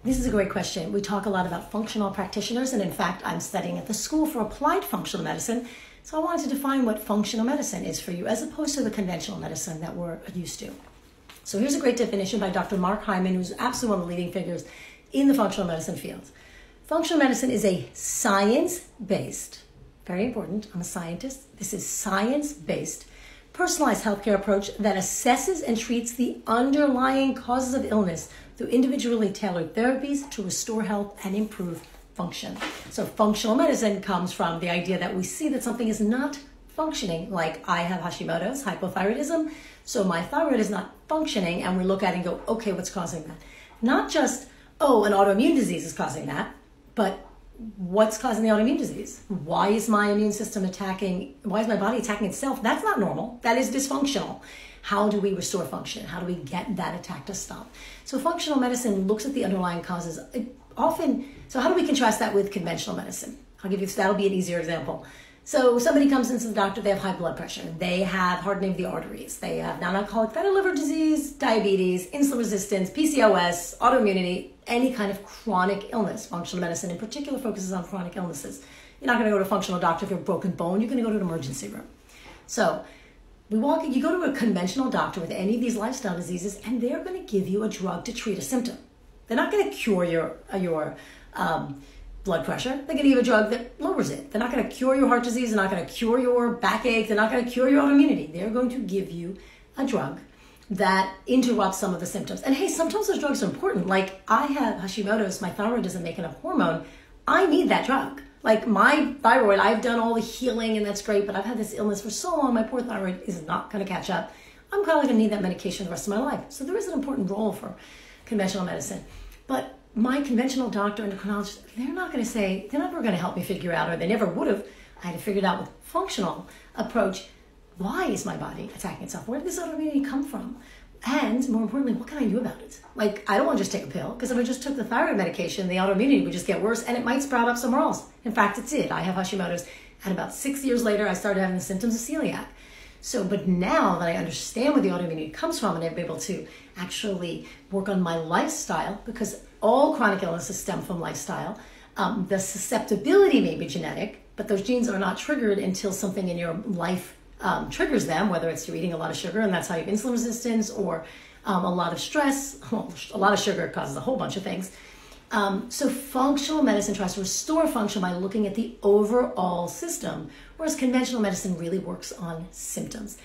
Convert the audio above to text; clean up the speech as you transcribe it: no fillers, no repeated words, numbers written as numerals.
This is a great question. We talk a lot about functional practitioners, and in fact, I'm studying at the School for Applied Functional Medicine. So I wanted to define what functional medicine is for you, as opposed to the conventional medicine that we're used to. So here's a great definition by Dr. Mark Hyman, who's absolutely one of the leading figures in the functional medicine field. Functional medicine is a science-based, very important, I'm a scientist, this is science-based, personalized healthcare approach that assesses and treats the underlying causes of illness through individually tailored therapies to restore health and improve function. So functional medicine comes from the idea that we see that something is not functioning, like I have Hashimoto's, hypothyroidism, so my thyroid is not functioning, and we look at it and go, okay, what's causing that? Not just, oh, an autoimmune disease is causing that, but what's causing the autoimmune disease? Why is my immune system why is my body attacking itself? That's not normal. That is dysfunctional. How do we restore function? How do we get that attack to stop? So functional medicine looks at the underlying causes. So how do we contrast that with conventional medicine? That'll be an easier example. So somebody comes into the doctor, they have high blood pressure, they have hardening of the arteries, they have non-alcoholic fatty liver disease, diabetes, insulin resistance, PCOS, autoimmunity, any kind of chronic illness. Functional medicine in particular focuses on chronic illnesses. You're not going to go to a functional doctor if you have a broken bone, you're going to go to an emergency room. So you go to a conventional doctor with any of these lifestyle diseases, and they're going to give you a drug to treat a symptom. They're not going to cure your blood pressure. They're going to give you a drug that lowers it. They're not going to cure your heart disease. They're not going to cure your backache. They're not going to cure your autoimmunity. They're going to give you a drug that interrupts some of the symptoms. And hey, sometimes those drugs are important. Like I have Hashimoto's, my thyroid doesn't make enough hormone. I need that drug. Like my thyroid, I've done all the healing and that's great, but I've had this illness for so long, my poor thyroid is not going to catch up. I'm probably going to need that medication the rest of my life. So there is an important role for conventional medicine. But my conventional doctor, endocrinologist, they're never going to help me figure out, or they never would have. I had to figure it out with functional approach. Why is my body attacking itself? Where did this autoimmunity come from? And more importantly, what can I do about it? Like, I don't want to just take a pill, because if I just took the thyroid medication, the autoimmunity would just get worse and it might sprout up somewhere else. In fact, it did. I have Hashimoto's, and about 6 years later, I started having the symptoms of celiac. But now that I understand where the autoimmunity comes from and I'm able to actually work on my lifestyle, because all chronic illnesses stem from lifestyle, the susceptibility may be genetic, but those genes are not triggered until something in your life triggers them, whether it's you're eating a lot of sugar and that's how you have insulin resistance, or a lot of stress. Well, a lot of sugar causes a whole bunch of things. So functional medicine tries to restore function by looking at the overall system, whereas conventional medicine really works on symptoms.